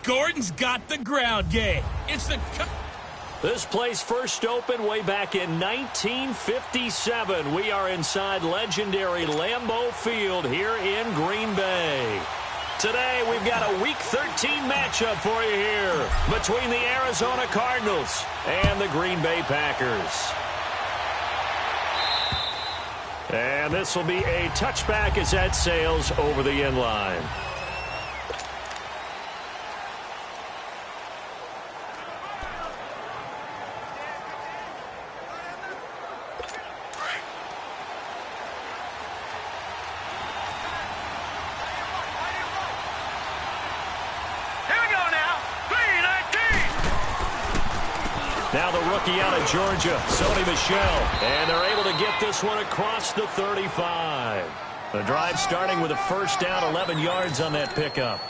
Gordon's got the ground game. It's the... This place first opened way back in 1957. We are inside legendary Lambeau Field here in Green Bay. Today, we've got a Week 13 matchup for you here between the Arizona Cardinals and the Green Bay Packers. And this will be a touchback as that sails over the end line. Now the rookie out of Georgia, Sony Michel. And they're able to get this one across the 35. The drive starting with a first down, 11 yards on that pickup.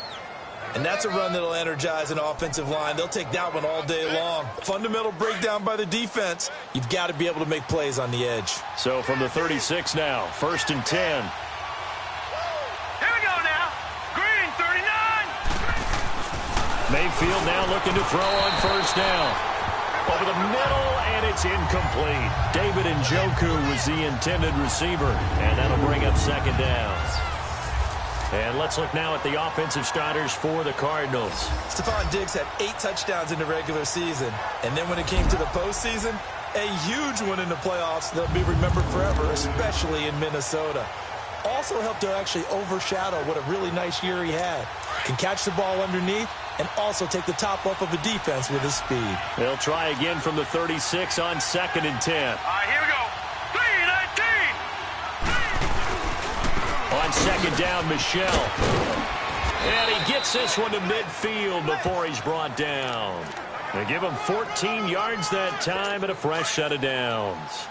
And that's a run that'll energize an offensive line. They'll take that one all day long. Fundamental breakdown by the defense. You've got to be able to make plays on the edge. So from the 36 now, 1st and 10. Here we go now. Green, 39. Mayfield now looking to throw on first down. Over the middle, and it's incomplete. David Njoku was the intended receiver, and that'll bring up second down. And let's look now at the offensive starters for the Cardinals. Stephon Diggs had 8 touchdowns in the regular season, and then when it came to the postseason, a huge one in the playoffs that'll be remembered forever, especially in Minnesota. Also helped to actually overshadow what a really nice year he had. Can catch the ball underneath and also take the top off of a defense with his speed. They'll try again from the 36 on 2nd and 10. All right, here we go. 3-19. On 2nd down, Michel. And he gets this one to midfield before he's brought down. They give him 14 yards that time and a fresh set of downs.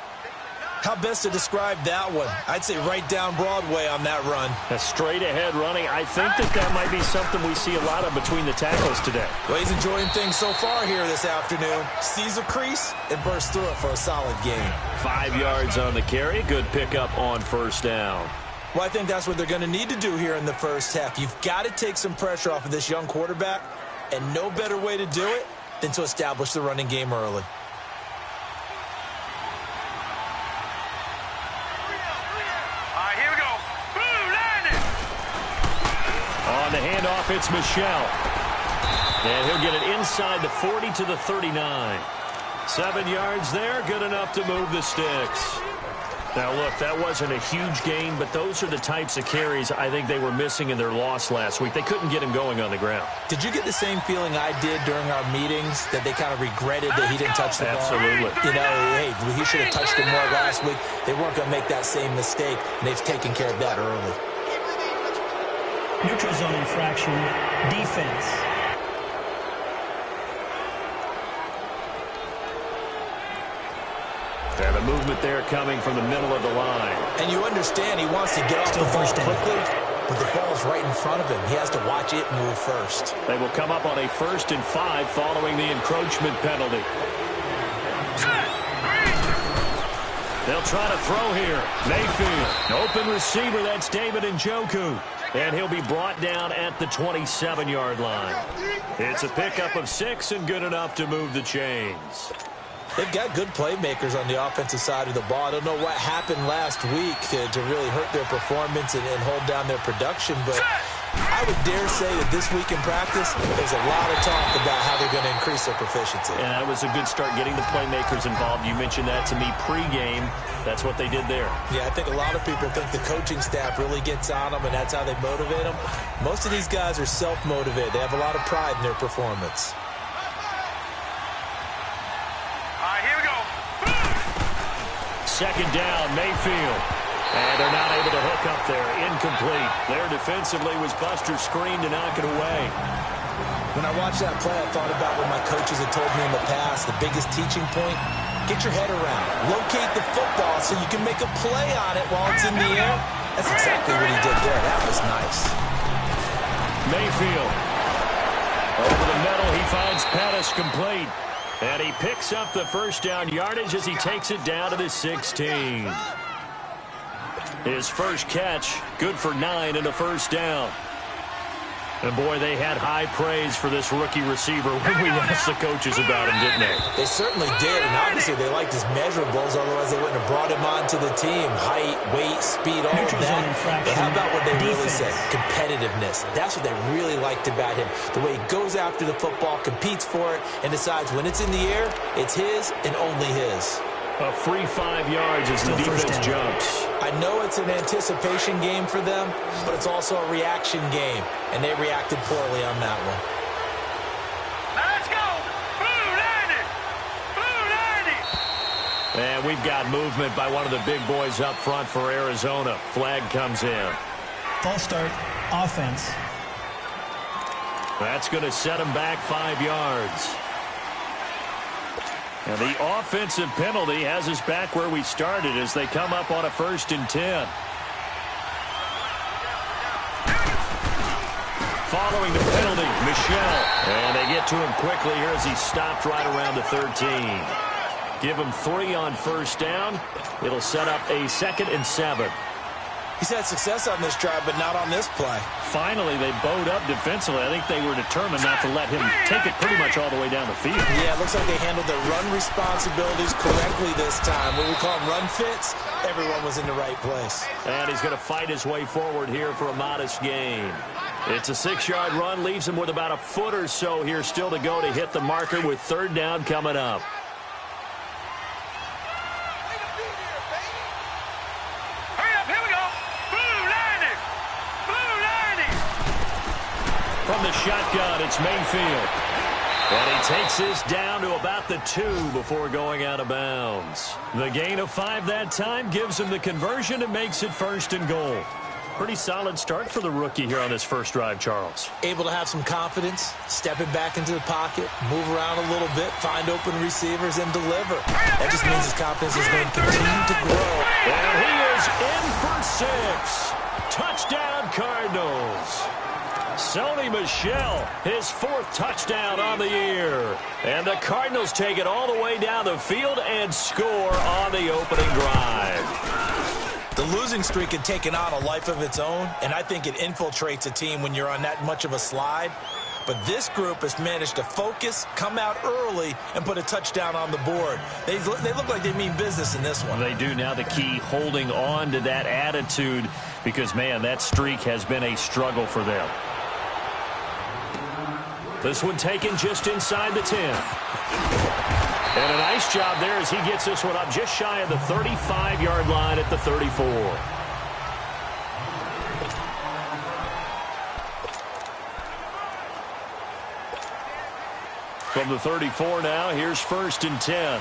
How best to describe that one? I'd say right down Broadway on that run. A straight-ahead running. I think that might be something we see a lot of between the tackles today. Well, he's enjoying things so far here this afternoon. Sees a crease and bursts through it for a solid gain. 5 yards on the carry. Good pickup on first down. Well, I think that's what they're going to need to do here in the first half. You've got to take some pressure off of this young quarterback, and no better way to do it than to establish the running game early. On the handoff, it's Michel. And he'll get it inside the 40 to the 39. 7 yards there, good enough to move the sticks. Now, look, that wasn't a huge gain, but those are the types of carries I think they were missing in their loss last week. They couldn't get him going on the ground. Did you get the same feeling I did during our meetings, that they kind of regretted that he didn't touch the ball? Absolutely. You know, hey, he should have touched it more last week. They weren't going to make that same mistake, and they've taken care of that early. Neutral zone infraction, defense. And the movement there coming from the middle of the line. And you understand he wants to get off the ball quickly, but the ball's right in front of him. He has to watch it move first. They will come up on a 1st and 5 following the encroachment penalty. They'll try to throw here. Mayfield, open receiver, that's David Njoku. And he'll be brought down at the 27-yard line. It's a pickup of 6 and good enough to move the chains. They've got good playmakers on the offensive side of the ball. I don't know what happened last week to really hurt their performance and hold down their production, but I would dare say that this week in practice, there's a lot of talk about how they're going to increase their proficiency. And that was a good start getting the playmakers involved. You mentioned that to me pregame. That's what they did there. Yeah, I think a lot of people think the coaching staff really gets on them, and that's how they motivate them. Most of these guys are self-motivated. They have a lot of pride in their performance. Here we go. 2nd down, Mayfield. And they're not able to hook up there. Incomplete. There defensively was Buster screen to knock it away. When I watched that play, I thought about what my coaches had told me in the past. The biggest teaching point, get your head around. Locate the football so you can make a play on it while it's in the air. That's exactly what he did there. That was nice. Mayfield. Over the middle, he finds Pettis complete. And he picks up the first down yardage as he takes it down to the 16. His first catch, good for 9 and a first down. And, boy, they had high praise for this rookie receiver when we asked the coaches about him, didn't they? They certainly did, and obviously they liked his measurables, otherwise they wouldn't have brought him onto the team. Height, weight, speed, all of that. But how about what they really said? Competitiveness. That's what they really liked about him. The way he goes after the football, competes for it, and decides when it's in the air, it's his and only his. A free 5 yards as the defense jumps. I know it's an anticipation game for them, but it's also a reaction game, and they reacted poorly on that one. Let's go! Blue 90! Blue 90! And we've got movement by one of the big boys up front for Arizona. Flag comes in. False start, offense. That's going to set him back 5 yards. And the offensive penalty has us back where we started as they come up on a 1st and 10. Following the penalty, Michel. And they get to him quickly here as he stopped right around the 13. Give him 3 on 1st down. It'll set up a 2nd and 7. He's had success on this drive, but not on this play. Finally, they bowed up defensively. I think they were determined not to let him take it pretty much all the way down the field. Yeah, it looks like they handled their run responsibilities correctly this time. What we call them run fits, everyone was in the right place. And he's going to fight his way forward here for a modest gain. It's a 6-yard run, leaves him with about a foot or so here still to go to hit the marker with 3rd down coming up. From the shotgun, it's Mayfield. And he takes this down to about the 2 before going out of bounds. The gain of 5 that time gives him the conversion and makes it 1st and goal. Pretty solid start for the rookie here on this first drive, Charles. Able to have some confidence, stepping back into the pocket, move around a little bit, find open receivers, and deliver. That just means his confidence is going to continue to grow. And he is in for 6. Touchdown, Cardinals. Sony Michel, his 4th touchdown on the year. And the Cardinals take it all the way down the field and score on the opening drive. The losing streak had taken on a life of its own, and I think it infiltrates a team when you're on that much of a slide. But this group has managed to focus, come out early, and put a touchdown on the board. They look like they mean business in this one. They do. Now the key, holding on to that attitude, because, man, that streak has been a struggle for them. This one taken just inside the 10. And a nice job there as he gets this one up just shy of the 35-yard line at the 34. From the 34 now, here's 1st and 10.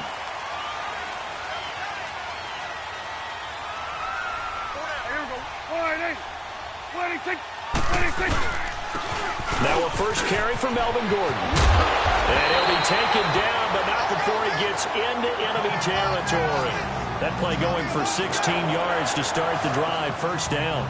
Now a first carry for Melvin Gordon. And he'll be taken down, but not before he gets into enemy territory. That play going for 16 yards to start the drive. 1st down.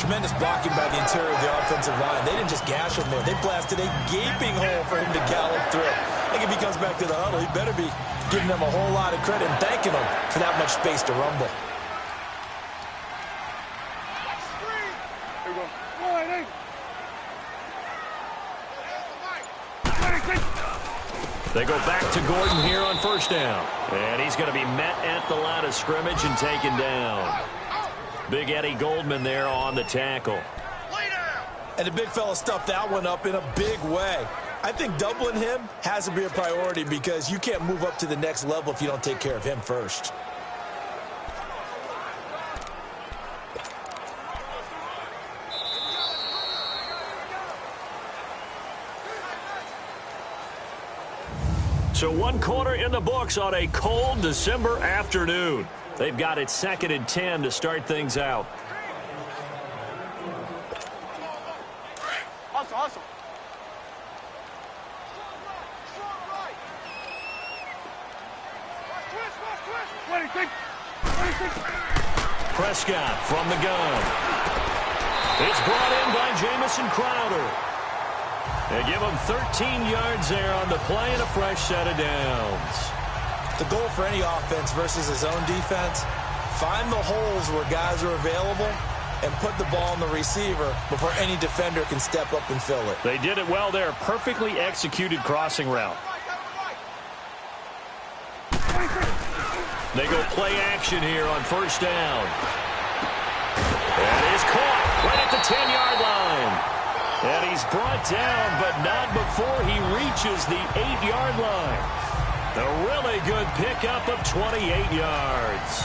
Tremendous blocking by the interior of the offensive line. They didn't just gash him there. They blasted a gaping hole for him to gallop through. I think if he comes back to the huddle, he better be giving them a whole lot of credit and thanking them for that much space to rumble. They go back to Gordon here on 1st down. And he's going to be met at the line of scrimmage and taken down. Big Eddie Goldman there on the tackle. And the big fella stuffed that one up in a big way. I think doubling him has to be a priority because you can't move up to the next level if you don't take care of him first. So 1 quarter in the books on a cold December afternoon. They've got it 2nd and 10 to start things out. Hustle. Prescott from the gun. It's brought in by Jamison Crowder. They give him 13 yards there on the play and a fresh set of downs. The goal for any offense versus his own defense, find the holes where guys are available and put the ball on the receiver before any defender can step up and fill it. They did it well there. Perfectly executed crossing route. They go play action here on first down. That is caught right at the 10-yard line. And he's brought down, but not before he reaches the 8-yard line. A really good pickup of 28 yards.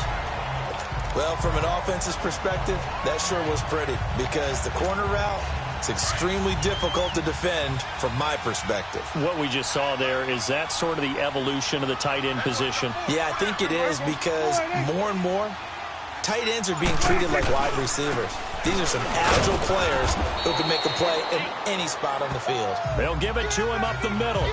Well, from an offense's perspective, that sure was pretty because the corner route, it's extremely difficult to defend from my perspective. What we just saw there, is that sort of the evolution of the tight end position? Yeah, I think it is because more and more, tight ends are being treated like wide receivers. These are some agile players who can make a play in any spot on the field. They'll give it to him up the middle.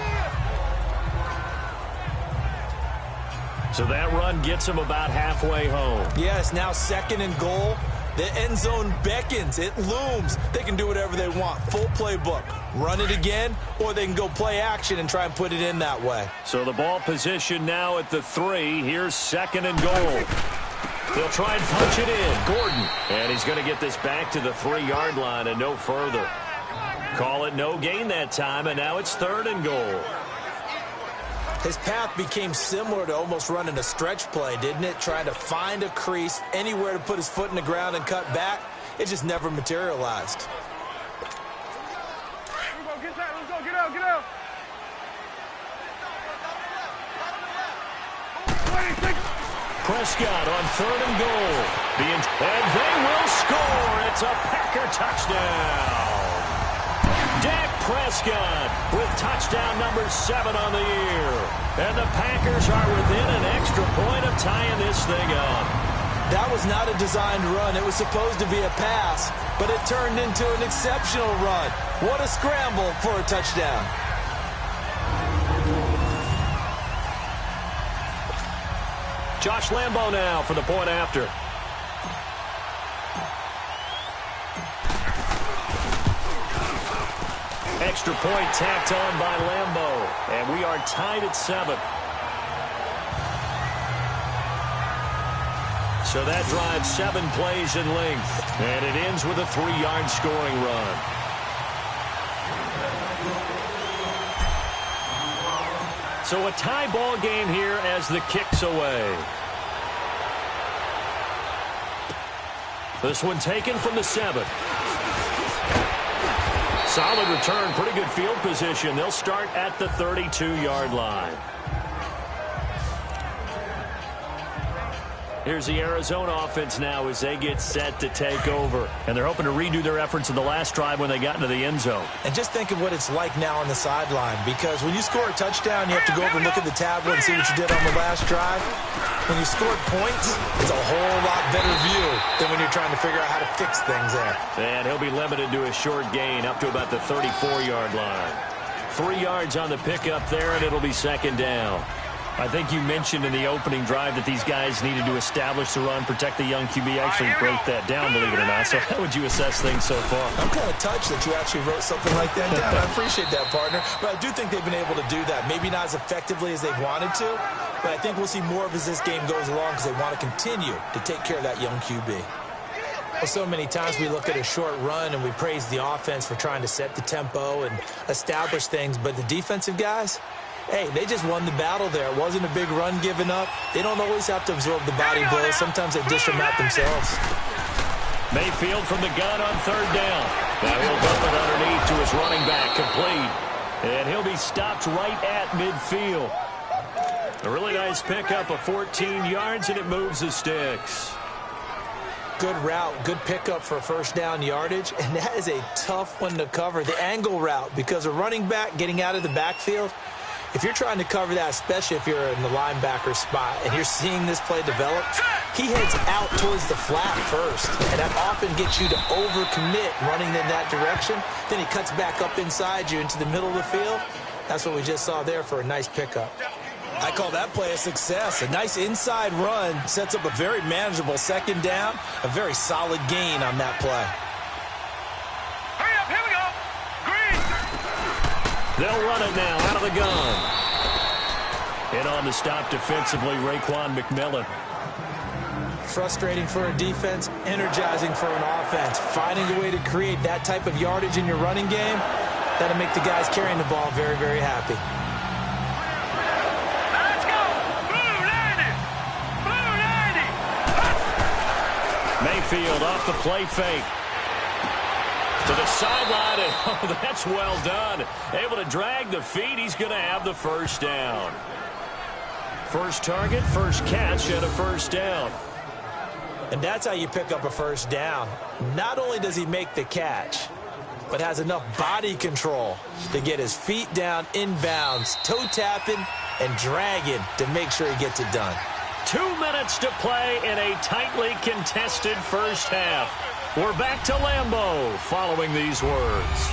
So that run gets him about halfway home. Yes, now 2nd and goal. The end zone beckons. It looms. They can do whatever they want. Full playbook. Run it again, or they can go play action and try and put it in that way. So the ball position now at the 3. Here's 2nd and goal. They'll try and punch it in. Gordon. And he's going to get this back to the 3-yard line and no further. Call it no gain that time, and now it's 3rd and goal. His path became similar to almost running a stretch play, didn't it? Trying to find a crease, anywhere to put his foot in the ground and cut back. It just never materialized. Let's go, get out, get out. Prescott on 3rd and goal. And they will score. It's a Packer touchdown. Dak Prescott with touchdown number 7 on the year. And the Packers are within an extra point of tying this thing up. That was not a designed run. It was supposed to be a pass, but it turned into an exceptional run. What a scramble for a touchdown. Josh Lambo now for the point after. Extra point tacked on by Lambo. And we are tied at 7. So that drives 7 plays in length. And it ends with a 3-yard scoring run. So a tie ball game here as the kick's away. This one taken from the 7. Solid return, pretty good field position. They'll start at the 32-yard line. Here's the Arizona offense now as they get set to take over. And they're hoping to redo their efforts in the last drive when they got into the end zone. And just think of what it's like now on the sideline, because when you score a touchdown, you have to go over and look at the tablet and see what you did on the last drive. When you scored points, it's a whole lot better view than when you're trying to figure out how to fix things there. And he'll be limited to a short gain up to about the 34-yard line. 3 yards on the pickup there, and it'll be 2nd down. I think you mentioned in the opening drive that these guys needed to establish the run, protect the young QB. Actually broke that down, believe it or not. So how would you assess things so far? I'm kind of touched that you actually wrote something like that down. I appreciate that, partner. But I do think they've been able to do that. Maybe not as effectively as they've wanted to, but I think we'll see more of as this game goes along because they want to continue to take care of that young QB. Well, so many times we look at a short run and we praise the offense for trying to set the tempo and establish things, but the defensive guys, hey, they just won the battle there. It wasn't a big run given up. They don't always have to absorb the body blows. Sometimes they dish them out themselves. Mayfield from the gun on 3rd down. Now he'll dump it underneath to his running back, complete. And he'll be stopped right at midfield. A really nice pickup of 14 yards, and it moves the sticks. Good route, good pickup for 1st down yardage, and that is a tough one to cover. The angle route, because a running back getting out of the backfield, if you're trying to cover that, especially if you're in the linebacker spot and you're seeing this play develop, he heads out towards the flat first, and that often gets you to overcommit running in that direction. Then he cuts back up inside you into the middle of the field. That's what we just saw there for a nice pickup. I call that play a success. A nice inside run sets up a very manageable 2nd down, a very solid gain on that play. Hurry up, here we go. Green. They'll run it now out of the gun. And on the stop defensively, Raekwon McMillan. frustrating for a defense, energizing for an offense. Finding a way to create that type of yardage in your running game, that'll make the guys carrying the ball very, very happy. Let's go! Blue 90! Blue 90! Mayfield off the play fake. To the sideline, and oh, that's well done. Able to drag the feet. He's going to have the first down. First target, first catch, and a first down. And that's how you pick up a first down. Not only does he make the catch, but has enough body control to get his feet down inbounds, toe tapping, and dragging to make sure he gets it done. 2 minutes to play in a tightly contested first half. We're back to Lambeau following these words.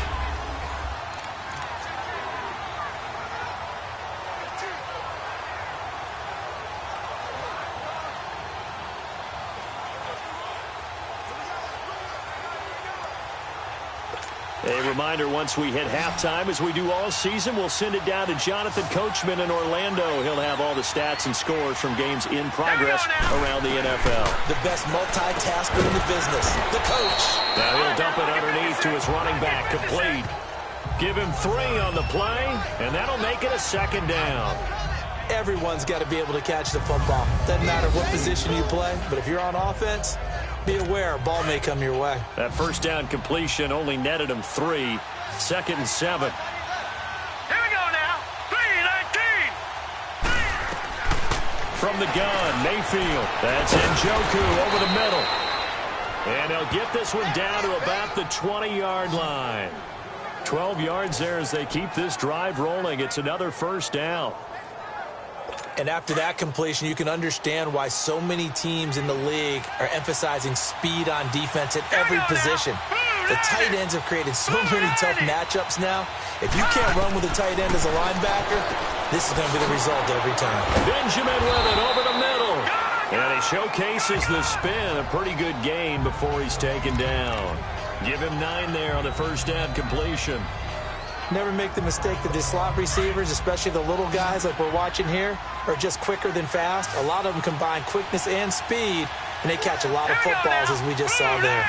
A reminder, once we hit halftime, as we do all season, we'll send it down to Jonathan Coachman in Orlando. He'll have all the stats and scores from games in progress around the NFL. The best multitasker in the business, the coach. Now he'll dump it underneath to his running back, complete. Give him 3 on the play, and that'll make it a second down. Everyone's got to be able to catch the football. Doesn't matter what position you play, but if you're on offense, be aware a ball may come your way. That first down completion only netted him 3. 2nd and 7. Here we go now. 3-19. From the gun, Mayfield. That's Njoku over the middle. And he'll get this one down to about the 20-yard line. 12 yards there as they keep this drive rolling. It's another first down. And after that completion, you can understand why so many teams in the league are emphasizing speed on defense at every position. The tight ends have created so many tough matchups now. If you can't run with a tight end as a linebacker, this is going to be the result every time. Benjamin with it over the middle. And he showcases the spin. A pretty good gain before he's taken down. Give him 9 there on the first down completion. Never make the mistake that the slot receivers, especially the little guys like we're watching here, are just quicker than fast. A lot of them combine quickness and speed, and they catch a lot of footballs, as we just saw there.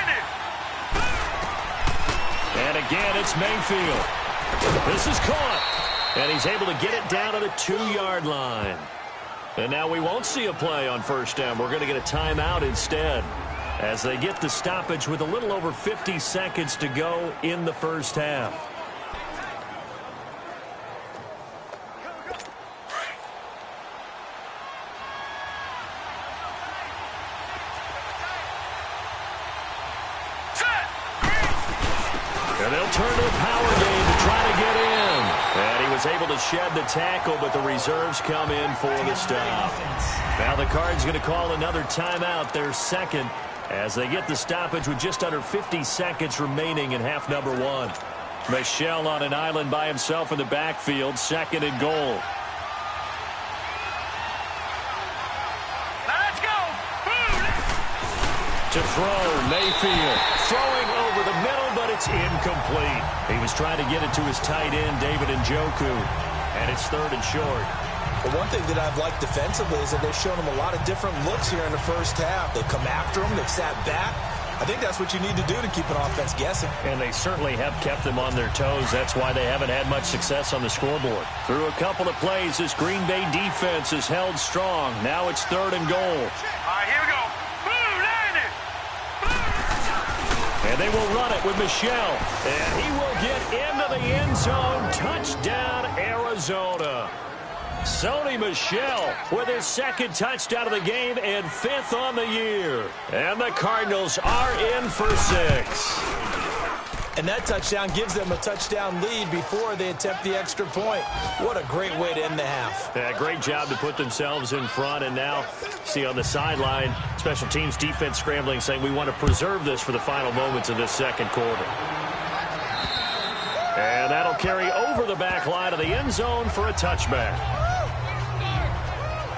And again, it's Mayfield. This is caught. And he's able to get it down to the 2-yard line. And now we won't see a play on first down. We're going to get a timeout instead, as they get the stoppage with a little over 50 seconds to go in the first half. And they'll turn to a power game to try to get in. And he was able to shed the tackle, but the reserves come in for the stop. Now the Cards going to call another timeout, their second, as they get the stoppage with just under 50 seconds remaining in half number 1. Michel on an island by himself in the backfield, 2nd and goal. Let's go. To throw, Mayfield throwing over the middle, but it's incomplete. He was trying to get it to his tight end, David Njoku, and it's 3rd and short. But one thing that I've liked defensively is that they've shown him a lot of different looks here in the first half. They've come after him, they've sat back. I think that's what you need to do to keep an offense guessing. And they certainly have kept them on their toes. That's why they haven't had much success on the scoreboard. Through a couple of plays, this Green Bay defense is held strong. Now it's 3rd and goal. All right, here we go. And they will run it with Michel. And he will get into the end zone. Touchdown, Arizona. Sony Michel with his 2nd touchdown of the game and 5th on the year. And the Cardinals are in for 6. And that touchdown gives them a touchdown lead before they attempt the extra point. What a great way to end the half. Yeah, great job to put themselves in front. And now, see on the sideline, special teams defense scrambling, saying we want to preserve this for the final moments of this second quarter. And that'll carry over the back line of the end zone for a touchback.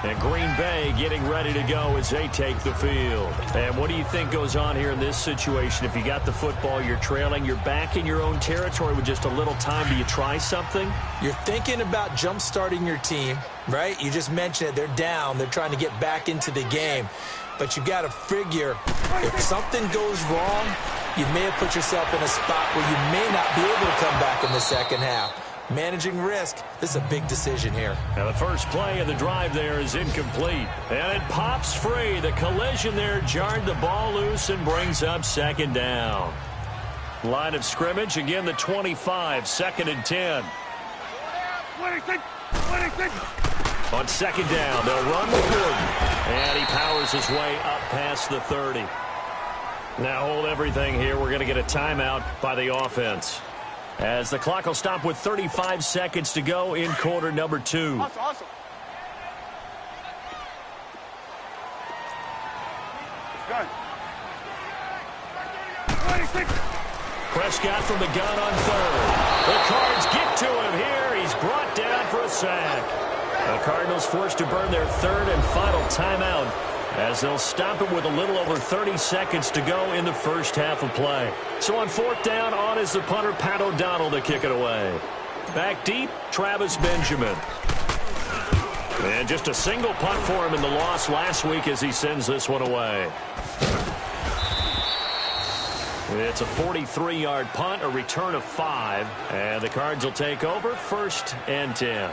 And Green Bay getting ready to go as they take the field. And what do you think goes on here in this situation? If you got the football, you're trailing, you're back in your own territory with just a little time. Do you try something? You're thinking about jump-starting your team, right? You just mentioned it. They're down. They're trying to get back into the game. But you got to figure if something goes wrong, you may have put yourself in a spot where you may not be able to come back in the second half. Managing risk, this is a big decision here. Now the first play of the drive there is incomplete. And it pops free. The collision there jarred the ball loose and brings up second down. Line of scrimmage, again the 25, 2nd and 10. 26. On second down, they'll run with Gordon. And he powers his way up past the 30. Now hold everything here. We're going to get a timeout by the offense, as the clock will stop with 35 seconds to go in quarter number 2. Awesome. Gun. 26. Prescott from the gun on 3rd. The Cards get to him here. He's brought down for a sack. The Cardinals forced to burn their 3rd and final timeout, as they'll stop it with a little over 30 seconds to go in the first half of play. So on 4th down, on is the punter, Pat O'Donnell, to kick it away. Back deep, Travis Benjamin. And just a single punt for him in the loss last week as he sends this one away. It's a 43-yard punt, a return of 5, and the Cards will take over 1st and 10.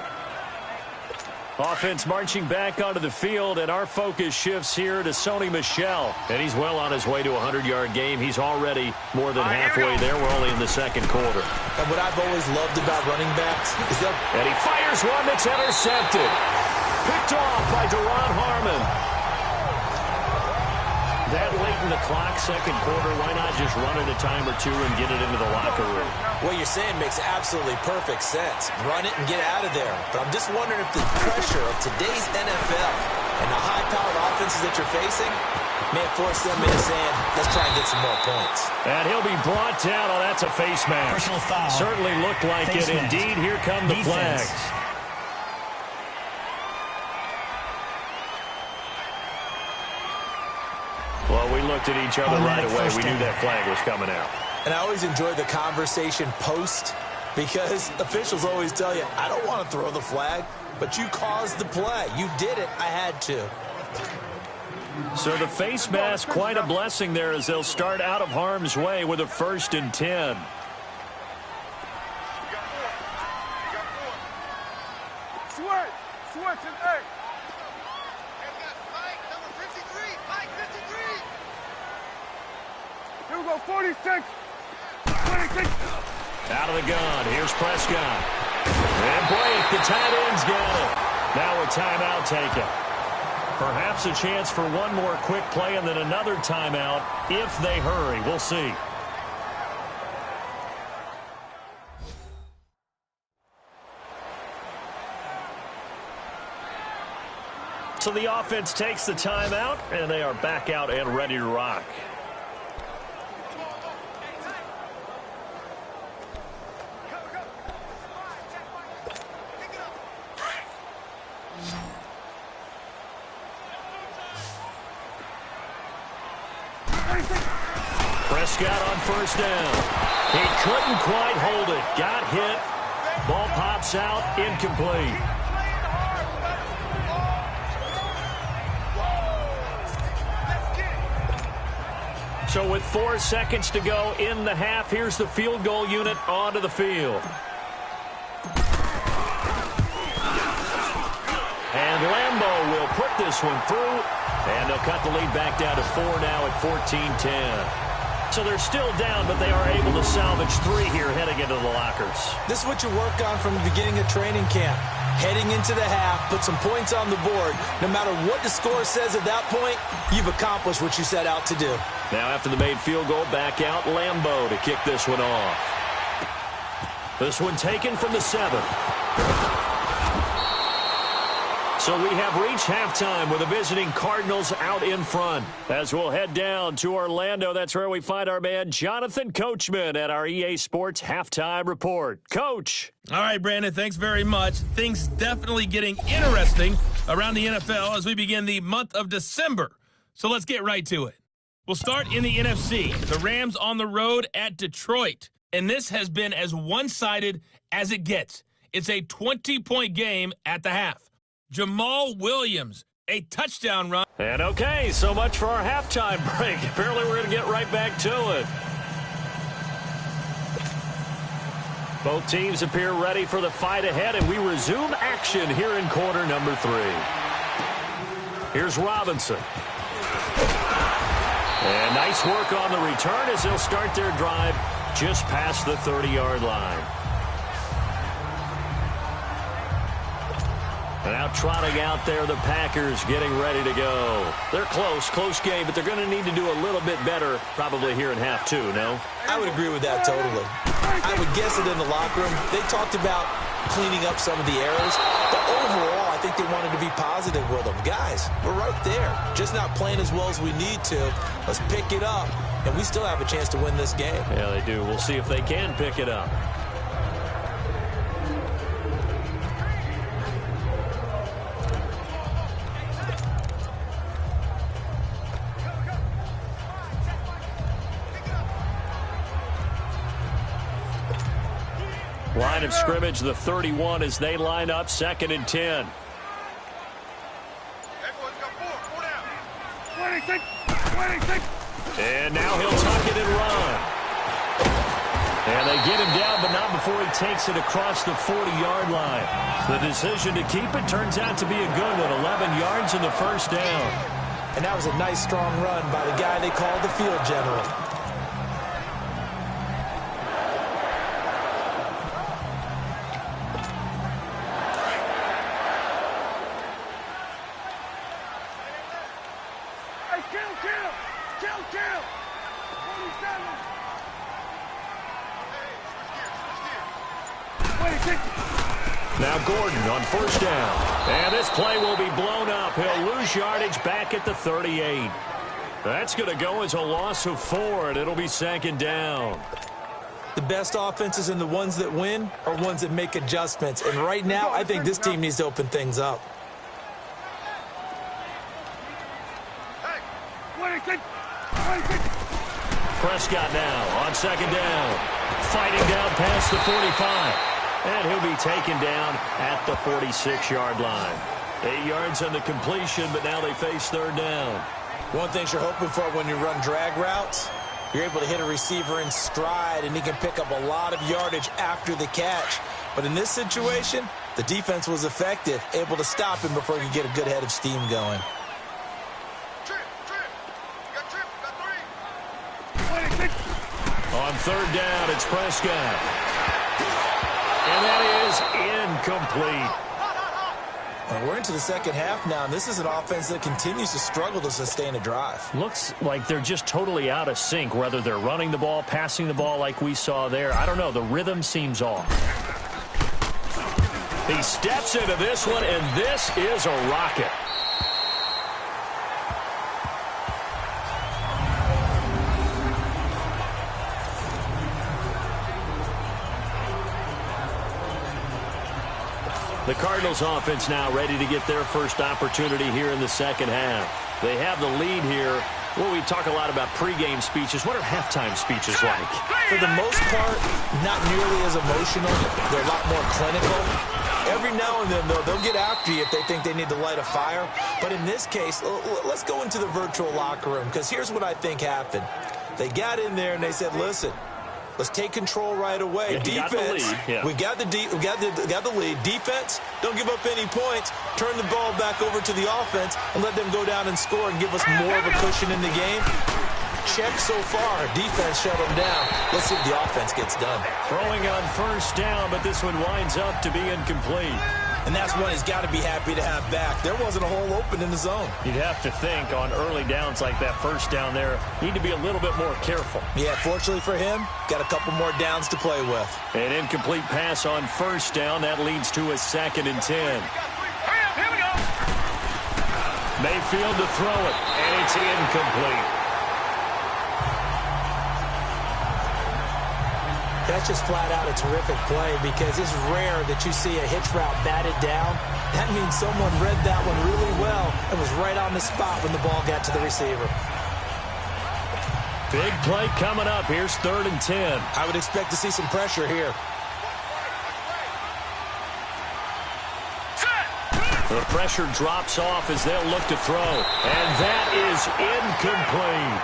Offense marching back onto the field, and our focus shifts here to Sony Michel. And he's well on his way to a 100-yard game. He's already more than halfway there. We're only in the 2nd quarter. And what I've always loved about running backs is that... And he fires one that's intercepted. Picked off by Deron Harmon. That late in the clock, 2nd quarter, why not just run it a time or two and get it into the locker room? What you're saying makes absolutely perfect sense. Run it and get out of there. But I'm just wondering if the pressure of today's NFL and the high-powered offenses that you're facing may have forced them into saying, let's try and get some more points. And he'll be brought down. Oh, that's a face mask. Personal foul. Certainly looked like Face it. mask. Indeed, here come the Defense. flags. Well, we looked at each other right away. We knew that flag was coming out. And I always enjoy the conversation post, because officials always tell you, I don't want to throw the flag, but you caused the play. You did it. I had to. So the face mask, quite a blessing there, as they'll start out of harm's way with a 1st and 10. Switch and A. Here we go, 46. 26. Out of the gun. Here's Prescott. And Blake, the tight end's got it. Now a timeout taken. Perhaps a chance for one more quick play and then another timeout if they hurry. We'll see. So the offense takes the timeout, and they are back out and ready to rock. Prescott on 1st down. He couldn't quite hold it. Got hit. Ball pops out. Incomplete. So with 4 seconds to go in the half, here's the field goal unit onto the field. And Lambeau will put this one through, and they'll cut the lead back down to 4 now at 14-10. So they're still down, but they are able to salvage 3 here heading into the lockers. This is what you work on from the beginning of training camp. Heading into the half, put some points on the board. No matter what the score says at that point, you've accomplished what you set out to do. Now after the made field goal, back out Lambeau to kick this one off. This one taken from the 7. So we have reached halftime with the visiting Cardinals out in front. As we'll head down to Orlando, that's where we find our man Jonathan Coachman at our EA Sports Halftime Report. Coach. All right, Brandon, thanks very much. Things definitely getting interesting around the NFL as we begin the month of December. So let's get right to it. We'll start in the NFC. The Rams on the road at Detroit. And this has been as one-sided as it gets. It's a 20-point game at the half. Jamal Williams, a touchdown run. And okay, so much for our halftime break. Apparently we're going to get right back to it. Both teams appear ready for the fight ahead, and we resume action here in quarter number 3. Here's Robinson. And nice work on the return as they'll start their drive just past the 30-yard line. And now trotting out there, the Packers getting ready to go. They're close game, but they're going to need to do a little bit better probably here in half 2, no? I would agree with that totally. I would guess it in the locker room. They talked about cleaning up some of the errors, but overall, I think they wanted to be positive with them. Guys, we're right there. Just not playing as well as we need to. Let's pick it up, and we still have a chance to win this game. Yeah, they do. We'll see if they can pick it up. Line of scrimmage, the 31 as they line up, 2nd and 10. And now he'll tuck it and run. And they get him down, but not before he takes it across the 40-yard line. The decision to keep it turns out to be a good one, 11 yards in the first down. And that was a nice, strong run by the guy they called the field general. Now Gordon on first down. And this play will be blown up. He'll lose yardage back at the 38. That's going to go as a loss of 4, and it'll be 2nd down. The best offenses and the ones that win are ones that make adjustments. And right now, I think this team needs to open things up. Prescott now on 2nd down. Fighting down past the 45. And he'll be taken down at the 46-yard line. 8 yards on the completion, but now they face 3rd down. One thing you're hoping for when you run drag routes, you're able to hit a receiver in stride, and he can pick up a lot of yardage after the catch. But in this situation, the defense was effective, able to stop him before he could get a good head of steam going. On 3rd down, it's Prescott. And that is incomplete. And we're into the second half now, and this is an offense that continues to struggle to sustain a drive. Looks like they're just totally out of sync, whether they're running the ball, passing the ball like we saw there. I don't know. The rhythm seems off. He steps into this one, and this is a rocket. The Cardinals offense now ready to get their first opportunity here in the second half. They have the lead here. Well, we talk a lot about pregame speeches. What are halftime speeches like? For the most part, not nearly as emotional. They're a lot more clinical. Every now and then, though, they'll get after you if they think they need to light a fire. But in this case, let's go into the virtual locker room, because here's what I think happened. They got in there and they said, listen, let's take control right away. Yeah, defense, we got the lead. Defense, don't give up any points. Turn the ball back over to the offense and let them go down and score and give us more of a cushion in the game. Check so far. Defense shut them down. Let's see if the offense gets done. Throwing on first down, but this one winds up to be incomplete. And that's one he's got to be happy to have back. There wasn't a hole open in the zone. You'd have to think on early downs like that first down there, need to be a little bit more careful. Yeah, fortunately for him, got a couple more downs to play with. An incomplete pass on first down. That leads to a 2nd and 10. Hurry up, here we go. Mayfield to throw it, and it's incomplete. That's just flat out a terrific play because it's rare that you see a hitch route batted down. That means someone read that one really well and was right on the spot when the ball got to the receiver. Big play coming up. Here's 3rd and 10. I would expect to see some pressure here. The pressure drops off as they'll look to throw. And that is incomplete.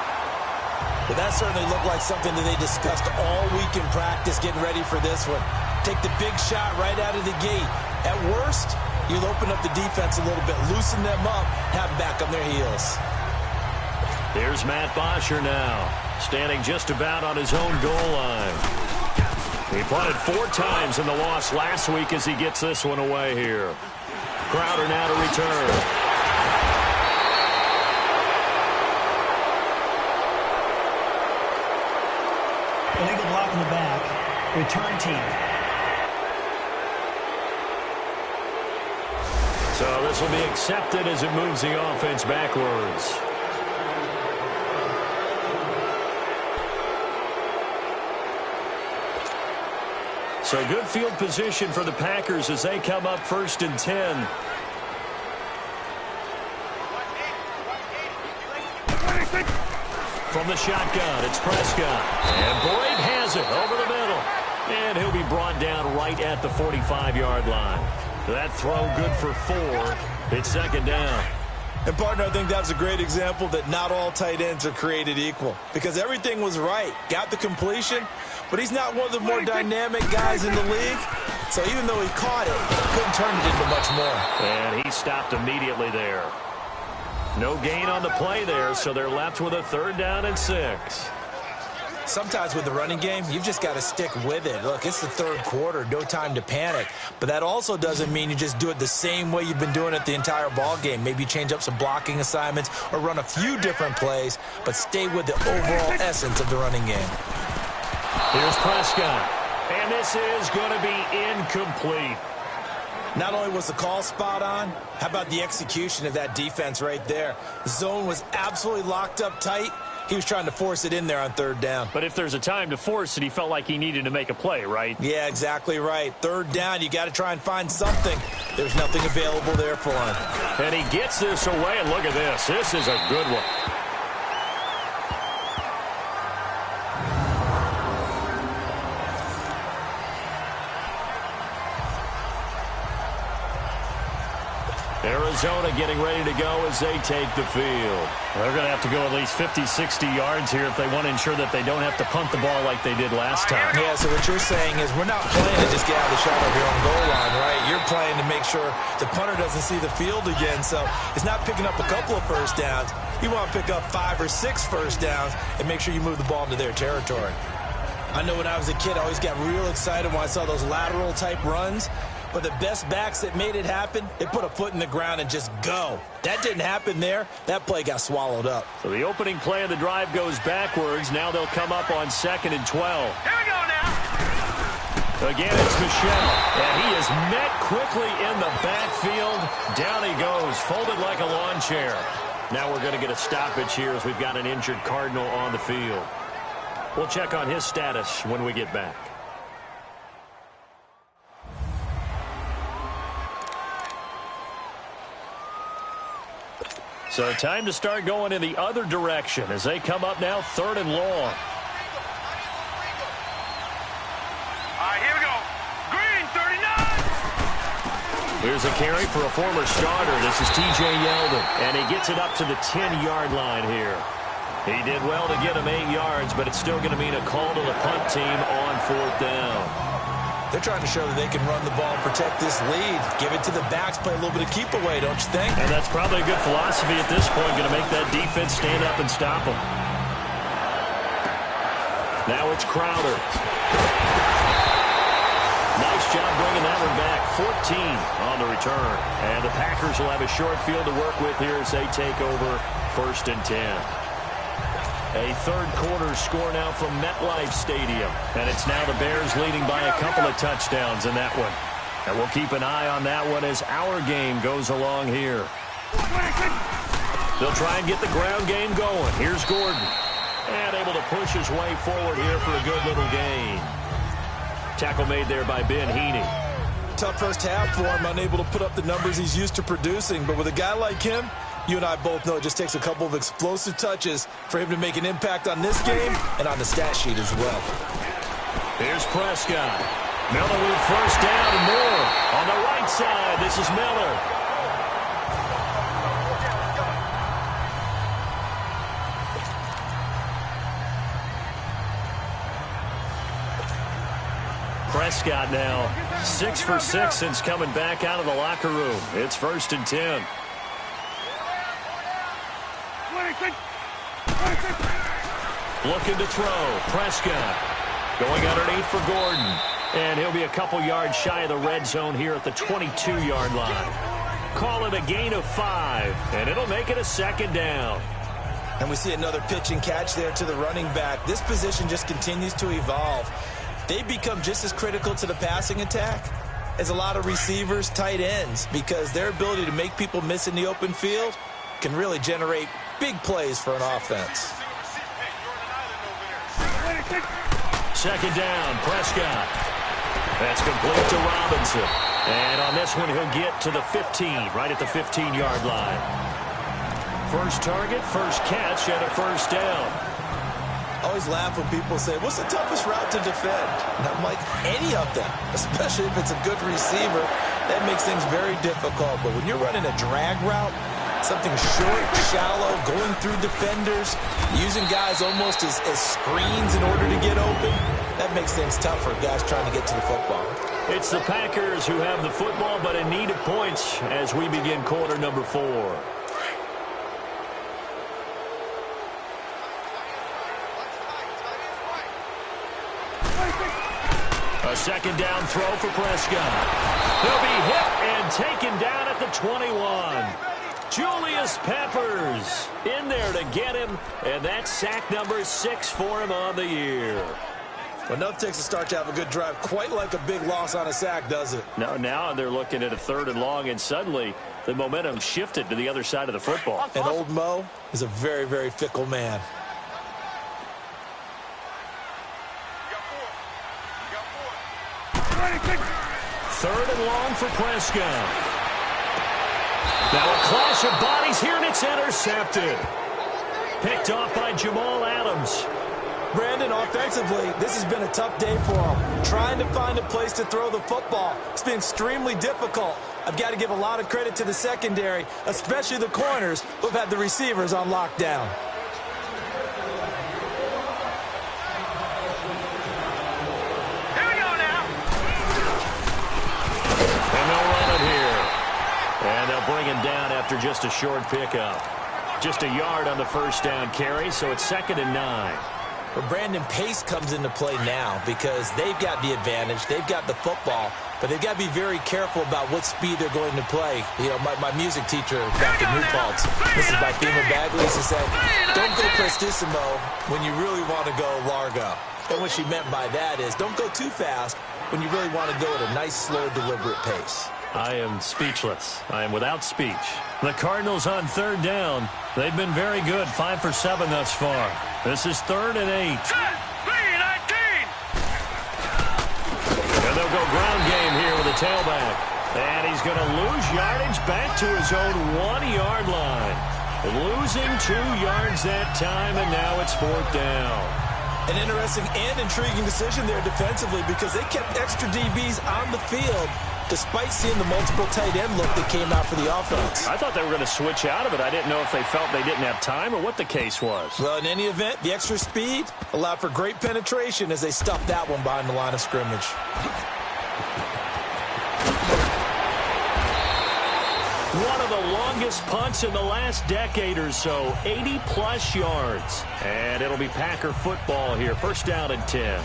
Well, that certainly looked like something that they discussed all week in practice getting ready for this one. Take the big shot right out of the gate. At worst, you'll open up the defense a little bit, loosen them up, have them back on their heels. Here's Matt Bosher now, standing just about on his own goal line. He punted 4 times in the loss last week as he gets this one away here. Crowder now to return. Illegal block in the back. Return team. So this will be accepted as it moves the offense backwards. So good field position for the Packers as they come up 1st and 10. From the shotgun, it's Prescott. And Boyd has it over the middle. And he'll be brought down right at the 45-yard line. That throw good for 4. It's 2nd down. And, partner, I think that was a great example that not all tight ends are created equal. Because everything was right. Got the completion, but he's not one of the more dynamic guys in the league. So even though he caught it, couldn't turn it into much more. And he stopped immediately there. No gain on the play there, so they're left with a 3rd down and 6. Sometimes with the running game, you've just got to stick with it. Look, it's the 3rd quarter, no time to panic. But that also doesn't mean you just do it the same way you've been doing it the entire ball game. Maybe change up some blocking assignments or run a few different plays, but stay with the overall essence of the running game. Here's Prescott. And this is going to be incomplete. Not only was the call spot on, how about the execution of that defense right there? The zone was absolutely locked up tight. He was trying to force it in there on 3rd down. But if there's a time to force it, he felt like he needed to make a play, right? Yeah, exactly right. 3rd down, you got to try and find something. There's nothing available there for him. And he gets this away, and look at this. This is a good one. Arizona getting ready to go as they take the field. They're going to have to go at least 50, 60 yards here if they want to ensure that they don't have to punt the ball like they did last time. Yeah, so what you're saying is we're not playing to just get out of the shadow of your own goal line, right? You're playing to make sure the punter doesn't see the field again. So it's not picking up a couple of 1st downs. You want to pick up 5 or 6 1st downs and make sure you move the ball into their territory. I know when I was a kid, I always got real excited when I saw those lateral type runs. But the best backs that made it happen, they put a foot in the ground and just go. That didn't happen there. That play got swallowed up. So the opening play of the drive goes backwards. Now they'll come up on 2nd and 12. Here we go now. Again, it's Michelle. And he is met quickly in the backfield. Down he goes, folded like a lawn chair. Now we're going to get a stoppage here as we've got an injured Cardinal on the field. We'll check on his status when we get back. So time to start going in the other direction as they come up now 3rd and long. All right, here we go. Green, 39. Here's a carry for a former starter. This is T.J. Yeldon, and he gets it up to the 10-yard line here. He did well to get him 8 yards, but it's still going to mean a call to the punt team on 4th down. They're trying to show that they can run the ball and protect this lead. Give it to the backs, play a little bit of keep away, don't you think? And that's probably a good philosophy at this point, going to make that defense stand up and stop them. Now it's Crowder. Nice job bringing that one back. 14 on the return. And the Packers will have a short field to work with here as they take over 1st and 10. A 3rd quarter score now from MetLife Stadium. And it's now the Bears leading by a couple of touchdowns in that one. And we'll keep an eye on that one as our game goes along here. They'll try and get the ground game going. Here's Gordon. And able to push his way forward here for a good little gain. Tackle made there by Ben Heaney. Tough first half for him, unable to put up the numbers he's used to producing. But with a guy like him, you and I both know it just takes a couple of explosive touches for him to make an impact on this game and on the stat sheet as well. Here's Prescott. Miller with first down and more. On the right side, this is Miller. Prescott now 6 for 6 since coming back out of the locker room. It's 1st and 10. Looking to throw. Prescott going underneath for Gordon. And he'll be a couple yards shy of the red zone here at the 22-yard line. Call it a gain of 5, and it'll make it a 2nd down. And we see another pitch and catch there to the running back. This position just continues to evolve. They become just as critical to the passing attack as a lot of receivers, tight ends, because their ability to make people miss in the open field can really generate big plays for an offense. 2nd down, Prescott. That's complete to Robinson. And on this one, he'll get to the 15, right at the 15-yard line. First target, first catch, and a 1st down. I always laugh when people say, what's the toughest route to defend? And I'm like, any of them, especially if it's a good receiver. That makes things very difficult. But when you're running a drag route, something short, shallow, going through defenders, using guys almost as screens in order to get open, that makes things tough for guys trying to get to the football. It's the Packers who have the football, but in need of points as we begin quarter number 4. A 2nd down throw for Prescott. He'll be hit and taken down at the 21. Julius Peppers in there to get him, and that's sack number 6 for him on the year. Enough takes a start to have a good drive. Quite like a big loss on a sack, does it? No, now they're looking at a 3rd and long, and suddenly the momentum shifted to the other side of the football. And old Mo is a very, very fickle man. Third and long for Prescott. Now a clash of bodies here, and it's intercepted. Picked off by Jamal Adams. Brandon, offensively, this has been a tough day for him. Trying to find a place to throw the football. It's been extremely difficult. I've got to give a lot of credit to the secondary, especially the corners who've had the receivers on lockdown. Here we go now. And they'll run it here. And they'll bring him down after just a short pickup. Just a yard on the first down carry, so it's 2nd and 9. But Brandon, pace comes into play now because they've got the advantage. They've got the football, but they've got to be very careful about what speed they're going to play. You know, my music teacher back in New Paltz, Mrs. Bifema Bagley, used to say, don't go prestissimo when you really want to go largo. And what she meant by that is don't go too fast when you really want to go at a nice, slow, deliberate pace. I am speechless. I am without speech. The Cardinals on 3rd down. They've been very good, 5 for 7 thus far. This is 3rd and 8. Set. 3-19. And they'll go ground game here with a tailback. And he's going to lose yardage back to his own 1-yard line. Losing 2 yards that time, and now it's 4th down. An interesting and intriguing decision there defensively because they kept extra DBs on the field despite seeing the multiple tight end look that came out for the offense. I thought they were going to switch out of it. I didn't know if they felt they didn't have time or what the case was. Well, in any event, the extra speed allowed for great penetration as they stuffed that one behind the line of scrimmage. One of the longest punts in the last decade or so, 80-plus yards. And it'll be Packer football here, 1st down and 10.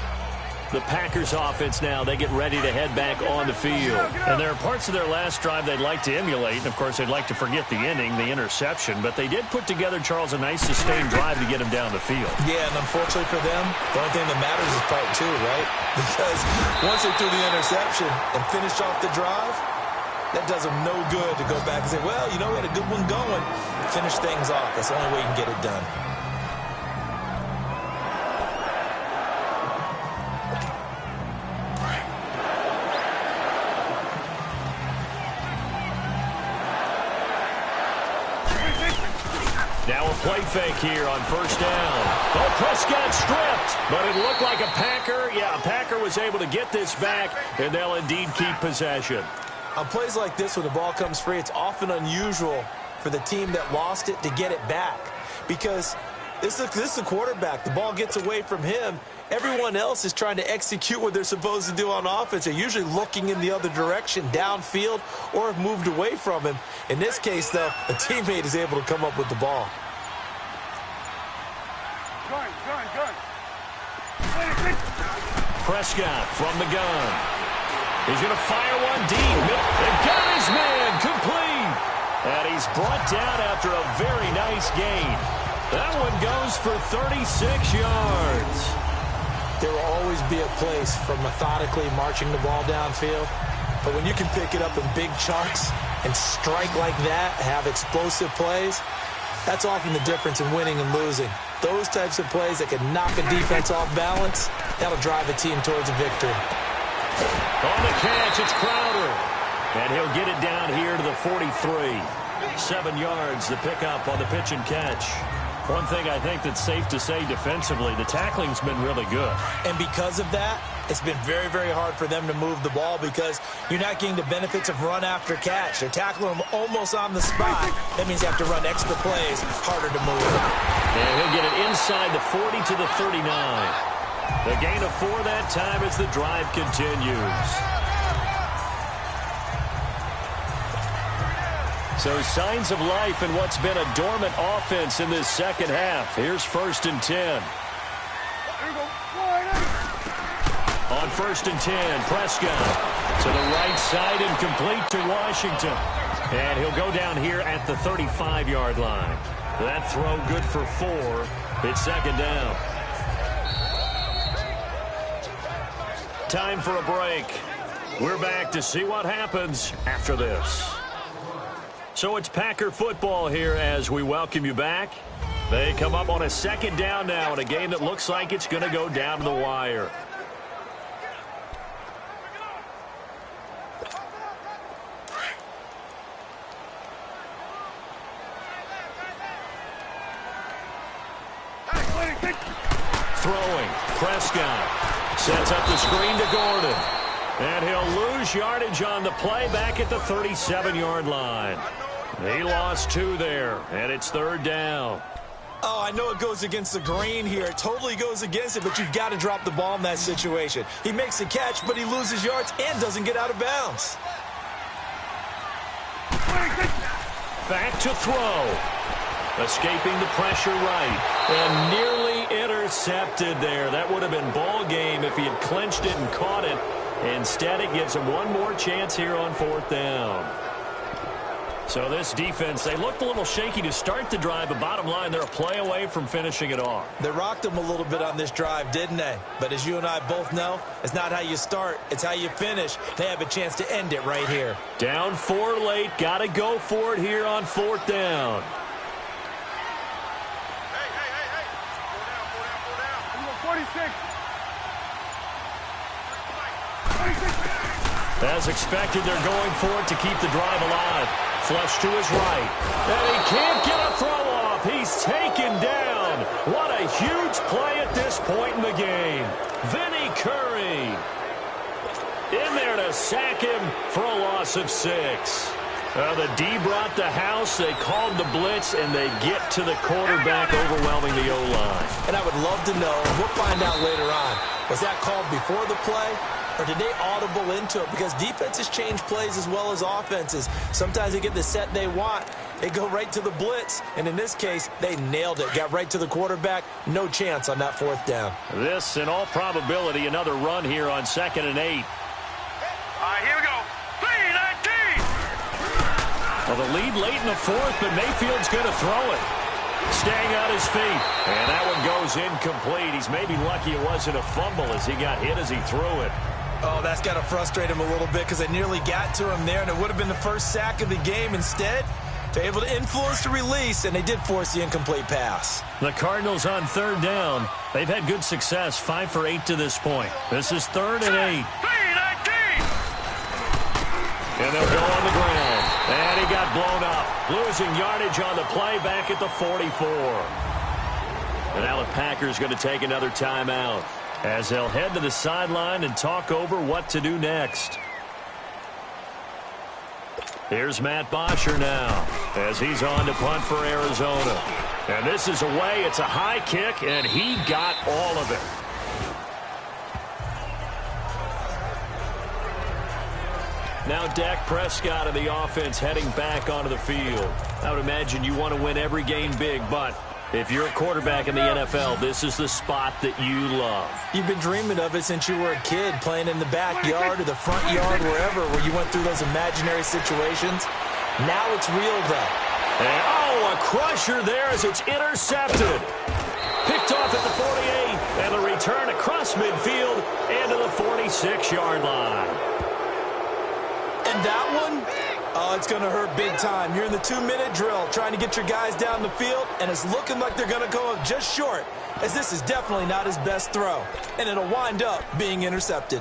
The Packers offense now, they get ready to head back on the field. And there are parts of their last drive they'd like to emulate. And, of course, they'd like to forget the ending, the interception. But they did put together, Charles, a nice sustained drive to get them down the field. Yeah, and unfortunately for them, the only thing that matters is part two, right? Because once they threw the interception and finished off the drive, that does them no good to go back and say, well, you know, we had a good one going. Finish things off. That's the only way you can get it done. Now a play fake here on first down. Oh, Prescott stripped, but it looked like a Packer. Yeah, a Packer was able to get this back, and they'll indeed keep possession. On plays like this, when the ball comes free, it's often unusual for the team that lost it to get it back. Because this is the quarterback. The ball gets away from him. Everyone else is trying to execute what they're supposed to do on offense. They're usually looking in the other direction, downfield, or have moved away from him. In this case, though, a teammate is able to come up with the ball. Prescott from the gun. He's going to fire one deep. And got his man complete. And he's brought down after a very nice gain. That one goes for 36 yards. There will always be a place for methodically marching the ball downfield. But when you can pick it up in big chunks and strike like that, have explosive plays, that's often the difference in winning and losing. Those types of plays that can knock a defense off balance, that'll drive a team towards a victory. On the catch, it's Crowder. And he'll get it down here to the 43. 7 yards, the pickup on the pitch and catch. One thing I think that's safe to say defensively, the tackling's been really good. And because of that, it's been very, very hard for them to move the ball because you're not getting the benefits of run after catch. They're tackling them almost on the spot. That means you have to run extra plays, harder to move. And he'll get it inside the 40 to the 39. The gain of 4 that time as the drive continues. So signs of life in what's been a dormant offense in this second half. Here's 1st and 10. On 1st and 10, Prescott to the right side and complete to Washington. And he'll go down here at the 35-yard line. That throw good for 4. It's 2nd down. Time for a break. We're back to see what happens after this. So it's Packer football here as we welcome you back. They come up on a 2nd down now in a game that looks like it's going to go down to the wire. Throwing, Prescott sets up the screen to Gordon. And he'll lose yardage on the play back at the 37-yard line. He lost 2 there, and it's 3rd down. Oh, I know it goes against the grain here. It totally goes against it, but you've got to drop the ball in that situation. He makes a catch, but he loses yards and doesn't get out of bounds. Back to throw. Escaping the pressure right. And nearly intercepted there. That would have been ball game if he had clinched it and caught it. Instead, it gives him one more chance here on 4th down. So this defense, they looked a little shaky to start the drive, but bottom line, they're a play away from finishing it off. They rocked them a little bit on this drive, didn't they? But as you and I both know, it's not how you start, it's how you finish. They have a chance to end it right here. Down 4 late, got to go for it here on 4th down. As expected, they're going for it to keep the drive alive. Flush to his right. And he can't get a throw off. He's taken down. What a huge play at this point in the game. Vinny Curry in there to sack him for a loss of 6. The D brought the house. They called the blitz, and they get to the quarterback, overwhelming the O-line. And I would love to know, we'll find out later on, was that called before the play or did they audible into it? Because defenses change plays as well as offenses. Sometimes they get the set they want. They go right to the blitz, and in this case, they nailed it. Got right to the quarterback. No chance on that 4th down. This, in all probability, another run here on 2nd and 8. All right, here we go. 3-19. Well, the lead late in the 4th, but Mayfield's going to throw it. Staying on his feet. And that one goes incomplete. He's maybe lucky it wasn't a fumble as he got hit as he threw it. Oh, that's got to frustrate him a little bit because it nearly got to him there, and it would have been the first sack of the game. Instead, they're able to influence the release, and they did force the incomplete pass. The Cardinals on 3rd down. They've had good success, 5 for 8 to this point. This is 3rd and 8. 3-19. And they'll go on the ground. And he got blown up. Losing yardage on the play back at the 44. And now the Packers going to take another timeout as they'll head to the sideline and talk over what to do next. Here's Matt Bosher now as he's on to punt for Arizona. And this is away. It's a high kick, and he got all of it. Now Dak Prescott of the offense heading back onto the field. I would imagine you want to win every game big, but if you're a quarterback in the NFL, this is the spot that you love. You've been dreaming of it since you were a kid, playing in the backyard or the front yard, wherever, where you went through those imaginary situations. Now it's real, though. And, oh, a crusher there as it's intercepted. Picked off at the 48, and the return across midfield and to the 46-yard line. And that one, oh, it's going to hurt big time. You're in the 2-minute drill trying to get your guys down the field, and it's looking like they're going to go up just short, as this is definitely not his best throw, and it'll wind up being intercepted.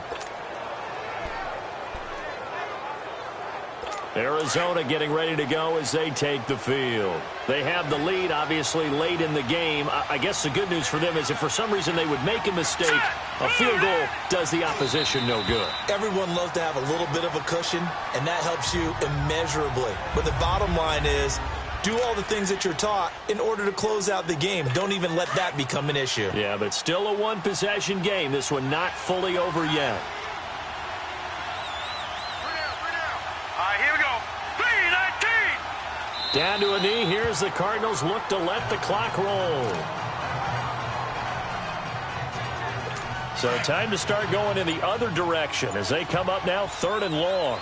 Arizona getting ready to go as they take the field. They have the lead, obviously, late in the game. I guess the good news for them is if for some reason they would make a mistake, a field goal does the opposition no good. Everyone loves to have a little bit of a cushion, and that helps you immeasurably. But the bottom line is, do all the things that you're taught in order to close out the game. Don't even let that become an issue. Yeah, but still a one-possession game. This one not fully over yet. Down to a knee. Here's the Cardinals look to let the clock roll. So time to start going in the other direction as they come up now 3rd and long.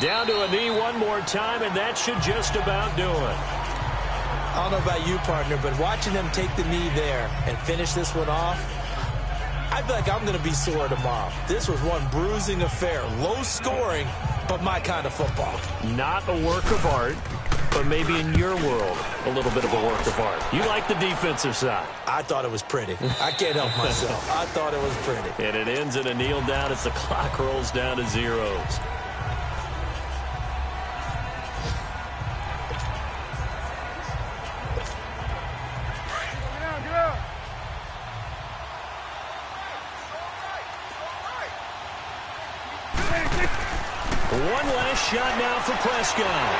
Down to a knee one more time, and that should just about do it. I don't know about you, partner, but watching them take the knee there and finish this one off, I feel like I'm going to be sore tomorrow. This was one bruising affair. Low scoring, but my kind of football. Not a work of art, but maybe in your world, a little bit of a work of art. You like the defensive side. I thought it was pretty. I can't help myself. I thought it was pretty. And it ends in a kneel down as the clock rolls down to zeros. One last shot now for Prescott.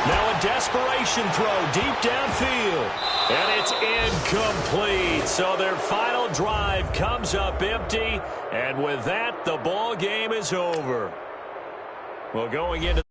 Now a desperation throw deep downfield. And it's incomplete. So their final drive comes up empty. And with that, the ball game is over. Well, going into